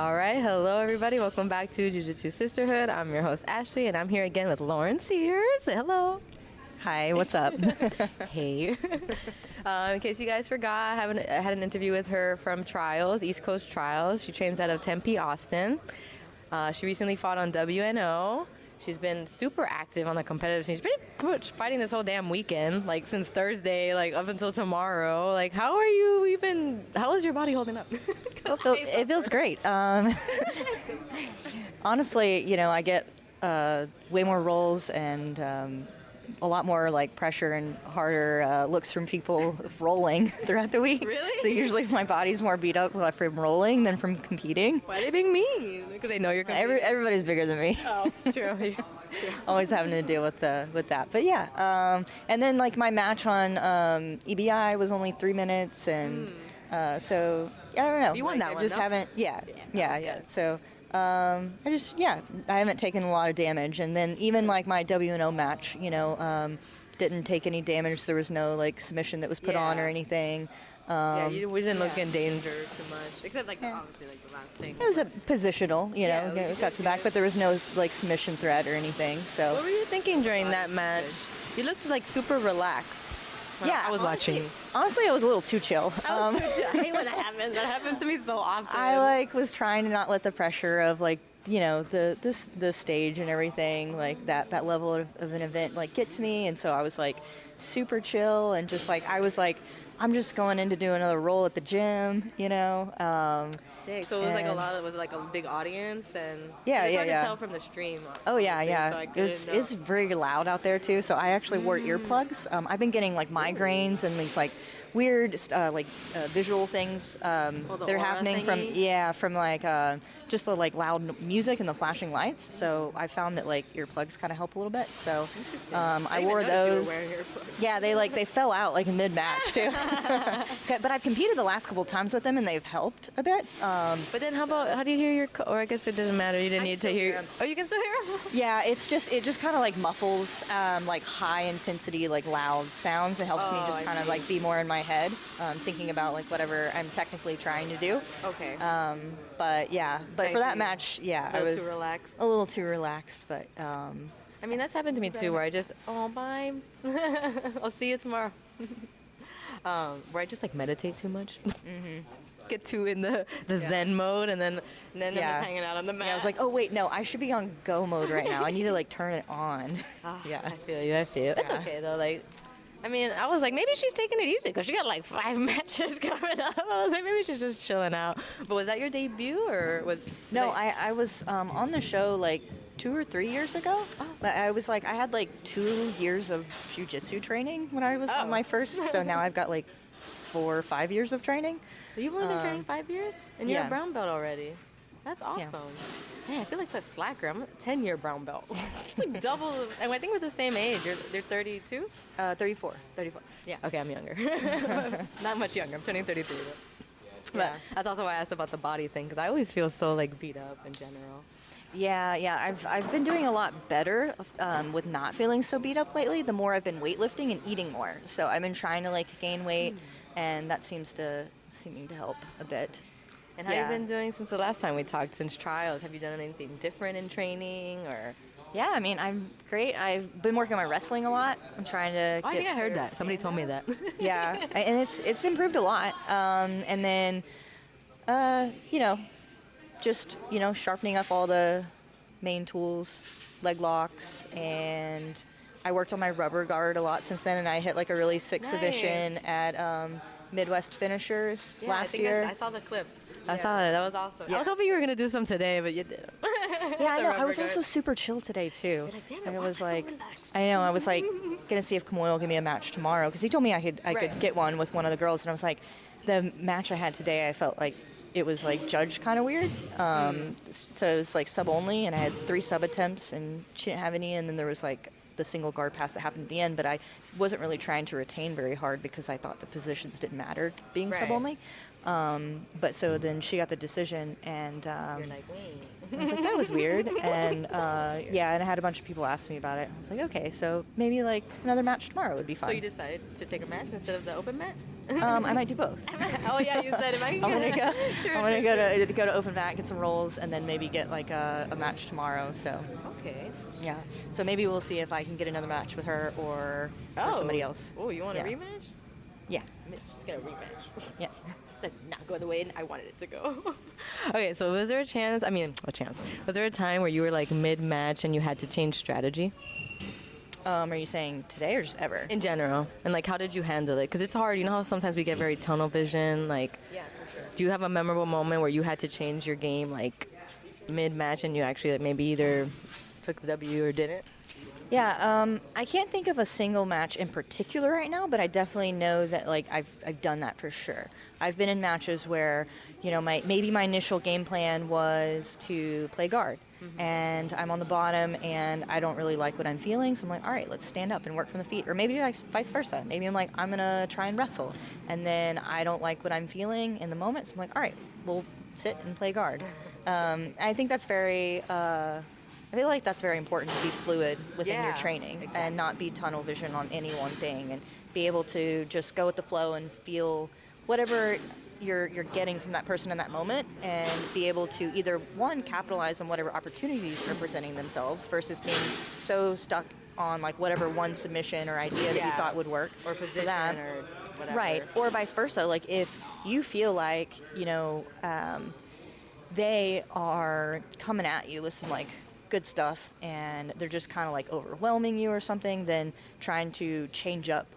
All right, hello everybody. Welcome back to Jiu-Jitsu Sisterhood. I'm your host Ashley, and I'm here again with Lauren Sears. Say hello. Hi, what's up? Hey. In case you guys forgot, I had an interview with her from Trials, East Coast Trials. She trains out of Tempe, Austin. She recently fought on WNO. She's been super active on the competitive scene. She's pretty much fighting this whole damn weekend, like since Thursday, like up until tomorrow. Like, how is your body holding up? It feels great. Honestly, I get way more rolls and a lot more like pressure and harder looks from people rolling throughout the week. Really? So usually my body's more beat up from rolling than from competing. Why are they being mean? Because they know you're competing. Everybody's bigger than me. Oh, true. Always having to deal with that. But yeah, and then like my match on EBI was only 3 minutes, and so I don't know. You won that I one, just though? haven't. Yeah. So I haven't taken a lot of damage, and then even like my WNO match, didn't take any damage. There was no like submission that was put on or anything. We didn't look in danger too much, except like obviously like the last thing. It was a positional, got to the back, but there was no like submission threat or anything. So what were you thinking during that match? You looked like super relaxed. I was watching. Honestly, I was a little too chill. I hate when that happens. That happens to me so often. I was trying to not let the pressure of like the stage and everything, like that level of an event like get to me, and so I was like super chill and just like I was like I'm just going in to do another roll at the gym, Dang, so it was like a big audience, and it's hard to tell from the stream. Oh yeah. So it's very loud out there too. So I actually wore earplugs. I've been getting like migraines and these like weird visual things that are happening from like just the like loud music and the flashing lights. So I found that like earplugs kind of help a little bit. So I wore those. Yeah, they fell out like in mid match too. But I've competed the last couple of times with them and they've helped a bit. But then how do you hear or I guess it doesn't matter. You didn't need to hear. Oh, you can still hear them? Yeah, it just kind of like muffles like high intensity like loud sounds. It helps me just kind of like be more in my head, thinking about like whatever I'm technically trying to do. Okay. But for that match, I was too relaxed. A little too relaxed, but I mean that's happened to me too, where I just bye, I'll see you tomorrow. Where I just like meditate too much. Get too in the Zen mode, and then I'm just hanging out on the mat. Yeah, I was like, oh wait, no, I should be on go mode right now. I need to like turn it on. I feel you. It's okay though. Like, I mean, I was like, maybe she's taking it easy because she got like 5 matches coming up. I was like, maybe she's just chilling out. But was that your debut or was? No, I was on the show like 2 or 3 years ago. But I was like, I had like 2 years of jiu-jitsu training when I was on my first. So now I've got like 4 or 5 years of training. So you've only been training 5 years, and you're a brown belt already. That's awesome. Yeah, I feel like such slacker. I'm a 10-year brown belt. It's like double. And I think we're the same age. You're 32? 34. 34. Yeah. Okay, I'm younger. Not much younger. I'm turning 33. But that's also why I asked about the body thing, because I always feel so like beat up in general. Yeah. I've been doing a lot better with not feeling so beat up lately. The more I've been weightlifting and eating more. So I've been trying to like gain weight, and that seeming to help a bit. And how have you been doing since the last time we talked, since Trials? Have you done anything different in training or? Yeah, I mean, I'm great. I've been working on my wrestling a lot. I'm trying to I think I heard that. Somebody told me that. Yeah, and it's improved a lot. And then, just, sharpening up all the main tools, leg locks, and I worked on my rubber guard a lot since then, and I hit like a really sick submission at Midwest Finishers last year. I saw the clip. I saw it. That was awesome. Yeah. I was hoping you were going to do some today, but you didn't. Yeah, I know. I was also super chill today, too. You're like, damn it, I was why am I like, so relaxed? I know. I was like, going to see if Kamoy will give me a match tomorrow, because he told me I could get one with one of the girls, and I was like, the match I had today, I felt like it was like judged kind of weird. So it was like sub only, and I had 3 sub attempts, and she didn't have any, and then there was like the single guard pass that happened at the end, but I wasn't really trying to retain very hard because I thought the positions didn't matter being sub only. But so then she got the decision, and you're like, wait. I was like, that was weird. And yeah, and I had a bunch of people ask me about it. I was like, okay, so maybe like another match tomorrow would be fun. So you decided to take a match instead of the open mat? I might do both. Oh yeah, you said it. I'm gonna go to open mat, get some rolls, and then maybe get like a match tomorrow. So okay. Yeah. So maybe we'll see if I can get another match with her or somebody else. Oh, you want a rematch? Yeah. Just get a rematch. Yeah. That did not go the way I wanted it to go. Okay, so was there a chance? Was there a time where you were like mid-match and you had to change strategy? Are you saying today or just ever? In general. And like, how did you handle it? Because it's hard. You know how sometimes we get very tunnel vision? Like, yeah, for sure. Do you have a memorable moment where you had to change your game like mid-match and you actually like, maybe either took the W or didn't? Yeah, I can't think of a single match in particular right now, but I definitely know that like I've done that for sure. I've been in matches where, you know, maybe my initial game plan was to play guard, and I'm on the bottom and I don't really like what I'm feeling, so I'm like, all right, let's stand up and work from the feet, or maybe vice versa. Maybe I'm like, I'm gonna try and wrestle, and then I don't like what I'm feeling in the moment, so I'm like, all right, we'll sit and play guard. I think that's very. I feel like that's very important to be fluid within your training and not be tunnel vision on any one thing, and be able to just go with the flow and feel whatever you're getting from that person in that moment, and be able to either one, capitalize on whatever opportunities are presenting themselves versus being so stuck on like whatever one submission or idea that you thought would work, or position or whatever. Right, or vice versa. Like if you feel like, you know, they are coming at you with some like good stuff and they're just kind of like overwhelming you or something, then trying to change up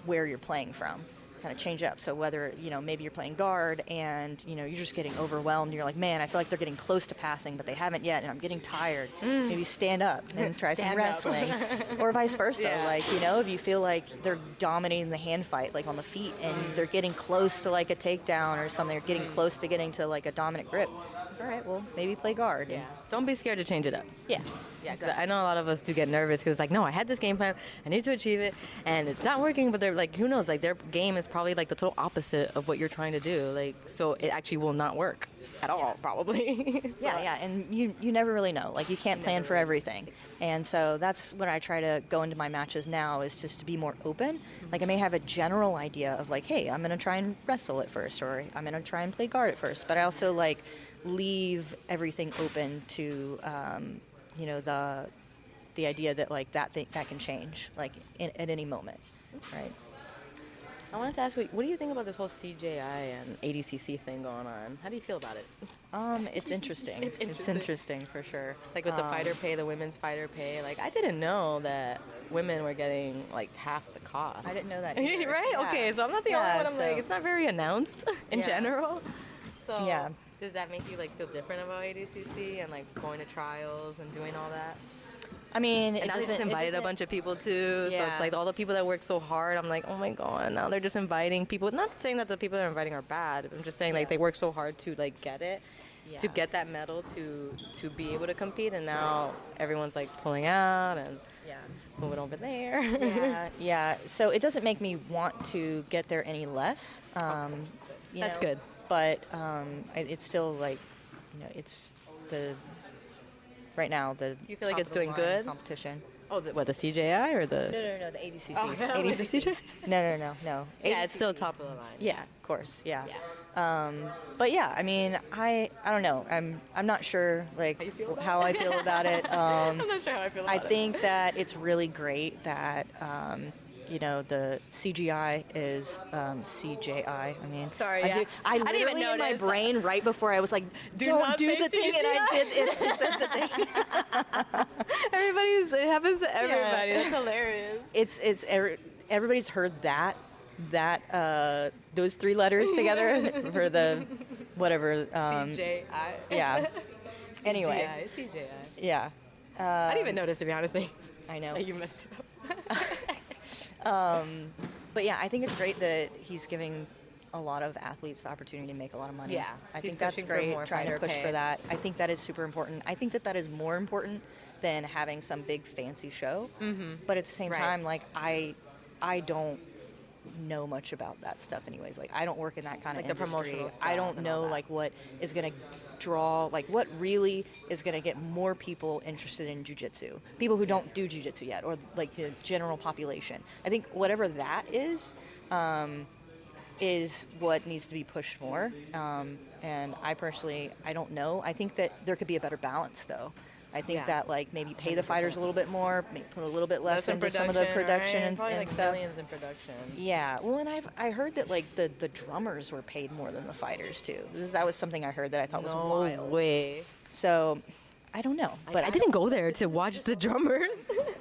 where you're playing from, kind of change up. So whether, you know, maybe you're playing guard and, you know, you're just getting overwhelmed, you're like, man, I feel like they're getting close to passing but they haven't yet and I'm getting tired. Maybe stand up and try some wrestling. Or vice versa. Like, you know, if you feel like they're dominating the hand fight like on the feet and they're getting close to like a takedown or something, or getting close to getting to like a dominant grip, all right, well, maybe play guard. Yeah. Don't be scared to change it up. Yeah. Yeah, exactly. I know a lot of us do get nervous because it's like, no, I had this game plan, I need to achieve it, and it's not working, but they're like, who knows, like their game is probably like the total opposite of what you're trying to do, like, so it actually will not work at all, probably. So. Yeah, and you never really know. Like, you can't plan for everything. And so that's what I try to go into my matches now, is just to be more open. Like, I may have a general idea of like, hey, I'm going to try and wrestle at first, or I'm going to try and play guard at first, but I also like leave everything open to you know, the idea that like that can change like at any moment, right? I wanted to ask, what do you think about this whole CJI and ADCC thing going on? How do you feel about it? It's interesting. It's interesting for sure. Like with the fighter pay, the women's fighter pay. Like, I didn't know that women were getting like half the cost. I didn't know that either. Right? Yeah. Okay, so I'm not the only one. I'm so like, it's not very announced in general. So yeah. Does that make you like feel different about ADCC and like going to trials and doing all that? I mean, and now they just invited a bunch of people too. Yeah. So it's like all the people that work so hard. I'm like, oh my god, now they're just inviting people. Not saying that the people they're inviting are bad. I'm just saying like they work so hard to like get it, to get that medal, to be able to compete, and now everyone's like pulling out and moving over there. Yeah. So it doesn't make me want to get there any less. That's good. But it's still like, you know, it's the right now the. Do you feel like it's doing good? Competition. Oh, the CJI or the? No, the ADCC. Oh, ADCC. No. Yeah, ADCC. it's still top of the line. Yeah, of course. Yeah. But yeah, I mean, I don't know. I'm not sure like how I feel about it. I'm not sure how I feel about it. I think that it's really great that. You know, the CGI is CJI. I mean, sorry, I didn't even in my notice. brain right before I was like, don't do the thing, and I did it. I said the thing. It happens to everybody. Yeah. That's hilarious. It's everybody's heard that those three letters together for the whatever. CJI. Yeah. Anyway. CJI. Yeah. I didn't even notice, to be honest. I know. You messed it up. But yeah, I think it's great that he's giving a lot of athletes the opportunity to make a lot of money. Yeah, I think that's great. Trying to push for that. I think that is super important. I think that is more important than having some big fancy show. Mm-hmm. But at the same time, like I don't know much about that stuff anyways. Like, I don't work in that kind Like of the industry. promotional stuff I don't and all know that. like what is going to draw, like what really is going to get more people interested in jiu-jitsu. People who don't do jiu-jitsu yet, or like the general population. I think whatever that is what needs to be pushed more. And I personally, I don't know. I think that there could be a better balance though. I think that like maybe pay the fighters a little bit more, maybe put a little bit less into some of the production right? and Probably like stuff. millions in production. Yeah, well, and I heard that like the drummers were paid more than the fighters too. That was something I heard that I thought was wild. Way. So I don't know, but I didn't go there to watch the drummers.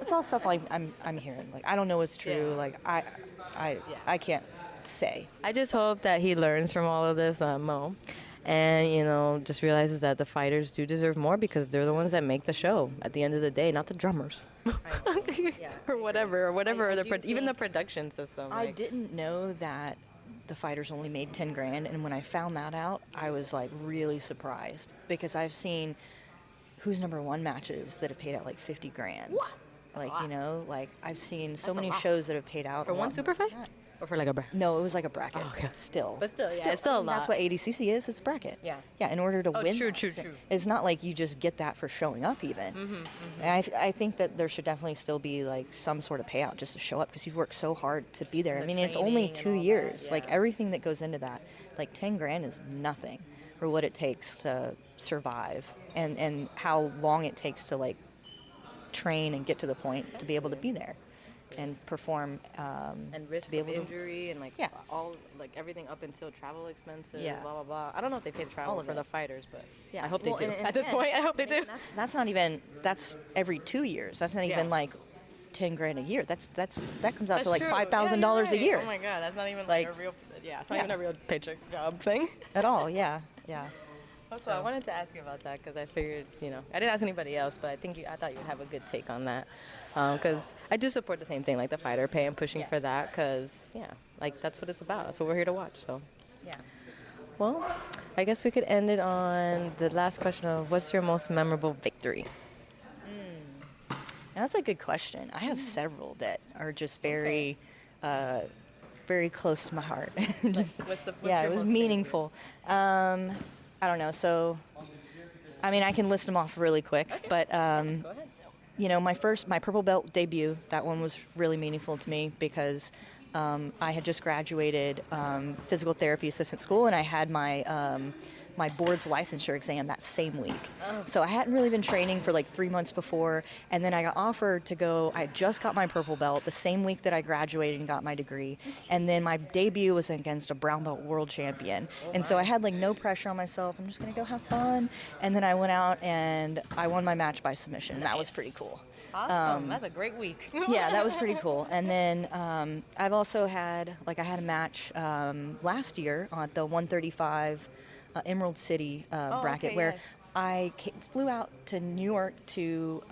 it's all stuff like I'm hearing. Like I don't know what's true. Yeah. Like I can't say. I just hope that he learns from all of this, Mo, and just realizes that the fighters do deserve more because they're the ones that make the show at the end of the day, not the drummers. Or whatever, even the production system. I didn't know that the fighters only made 10 grand, and when I found that out, I was like really surprised because I've seen Who's Number One matches that have paid out like 50 grand. What? Like, like I've seen so That's a many lot. shows that have paid out For a one lot super more fight? than that. Or for like a No, it was like a bracket. Oh, okay. Still. But still, yeah, it's still a lot. That's what ADCC is. It's bracket. Yeah. Yeah, in order to win. True. It's not like you just get that for showing up even. And I think that there should definitely still be like some sort of payout just to show up because you've worked so hard to be there. I mean, it's only training and 2 all that, years. yeah. Like everything that goes into that, like 10 grand is nothing for what it takes to survive and how long it takes to like train and get to the point to be able to be there and perform and risk to be of able injury and like Yeah. all like everything up until travel expenses, Yeah. blah blah blah. I don't know if they pay the All travel of for it. the fighters, but Yeah. I hope Well, they do. and At this again, point, I hope they do. That's not even, that's every 2 years. That's not even Yeah. like 10 grand a year. That comes out That's to like true. $5,000 Yeah, a you're year right. Oh my god, that's not even Like, like a real. Yeah, it's not yeah. even a real paycheck job thing. at all. Yeah. Yeah. Also, I wanted to ask you about that because I figured, I didn't ask anybody else, but I thought you would have a good take on that. Because I do support the same thing, like the fighter pay and pushing Yes. for that, because, like that's what it's about. That's what we're here to watch, so. Yeah. Well, I guess we could end it on the last question of what's your most memorable victory? Now, that's a good question. I have several that are just very, very close to my heart. Just, What's yeah, your it was most meaningful. I don't know. So, I mean, I can list them off really quick, but Go ahead. my purple belt debut, that one was really meaningful to me because I had just graduated physical therapy assistant school, and I had my board's licensure exam that same week. So I hadn't really been training for like 3 months before, and then I got offered to go. I just got my purple belt the same week that I graduated and got my degree, and then my debut was against a brown belt world champion. And so I had like no pressure on myself. I'm just gonna go have fun. And then I went out and I won my match by submission. That was pretty cool. Awesome. That's a great week. Yeah, that was pretty cool. And then I've also had a match last year at the 135 Emerald City bracket okay, where yes. I flew out to New York to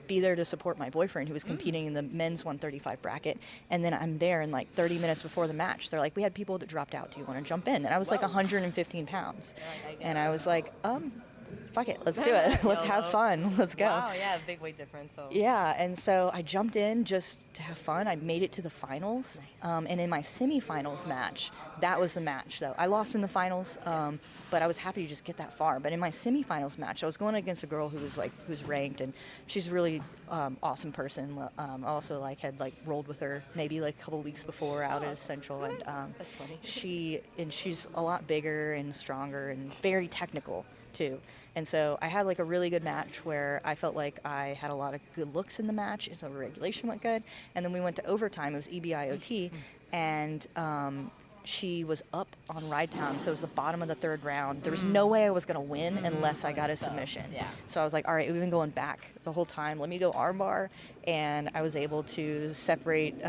be there to support my boyfriend who was competing in the men's 135 bracket. And then I'm there, and like 30 minutes before the match, they're like, we had people that dropped out. Do you want to jump in? And I was like 115 pounds. And I was like, fuck it, let's do it. Let's have fun. Let's go. Wow, yeah, big weight difference. So. Yeah, and so I jumped in just to have fun. I made it to the finals, and in my semifinals match, that was the match. Though I lost in the finals, but I was happy to just get that far. But in my semifinals match, I was going against a girl who's ranked, and she's a really awesome person. Also, had rolled with her maybe a couple weeks before out at Central, and That's funny. she's a lot bigger and stronger and very technical too. And so I had a really good match where I felt like I had a lot of good looks in the match, and so regulation went good. And then we went to overtime. It was EBIOT, and she was up on ride time, so it was the bottom of the third round. There was no way I was going to win unless I got a submission. Yeah. So I was like, all right, we've been going back the whole time. Let me go armbar. And I was able to separate,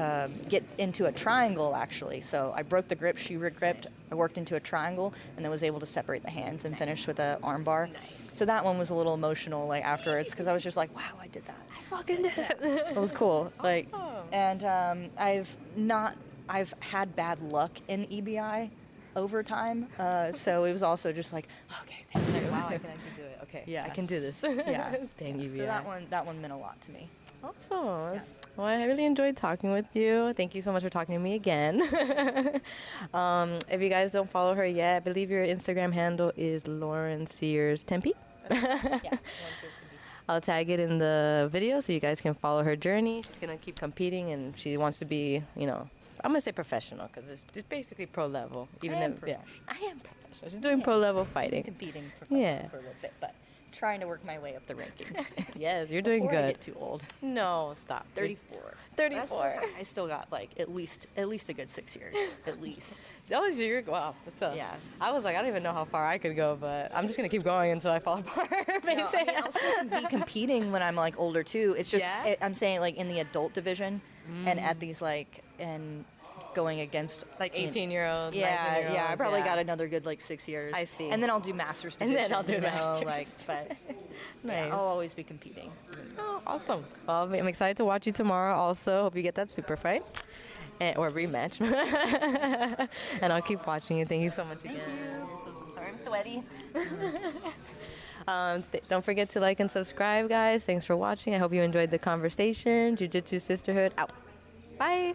get into a triangle, actually. So I broke the grip, she gripped, I worked into a triangle, and then was able to separate the hands and finish with a armbar. Nice. So that one was a little emotional, afterwards, because I was just like, wow, I did that. I fucking did it. It was cool. Awesome. And I've had bad luck in EBI over time, so it was also just like, okay, thank you. Wow, I can actually do it. Okay, Yeah. I can do this. Yeah. Dang, So that one meant a lot to me. Awesome. Well, I really enjoyed talking with you. Thank you so much for talking to me again. If you guys don't follow her yet, I believe your Instagram handle is Lauren Sears Tempe. Yeah, Lauren Sears I'll tag it in the video so you guys can follow her journey. She's going to keep competing, and she wants to be, I'm going to say professional because it's basically pro level. I am professional. She's doing pro level fighting. Competing professionally for a little bit, but trying to work my way up the rankings. Yes, you're doing Before good. I get too old. No, stop. 34. 34. I still got like at least a good 6 years, at least. That was your wow. Yeah. I was like, I don't even know how far I could go, but I'm just gonna keep going until I fall apart. No, I'll still be competing when I'm like older too. It's just I'm saying like in the adult division and at these and going against like 18-year-olds. Yeah. I probably got another good like 6 years. I see. And then I'll do masters And division. then I'll do masters. But Nice. I'll always be competing. Oh, awesome. Well, I'm excited to watch you tomorrow. Also, hope you get that super fight or rematch. And I'll keep watching you. Thank you so much again. Sorry, I'm sweaty. Don't forget to like and subscribe, guys. Thanks for watching. I hope you enjoyed the conversation. Jiu-Jitsu Sisterhood out. Bye.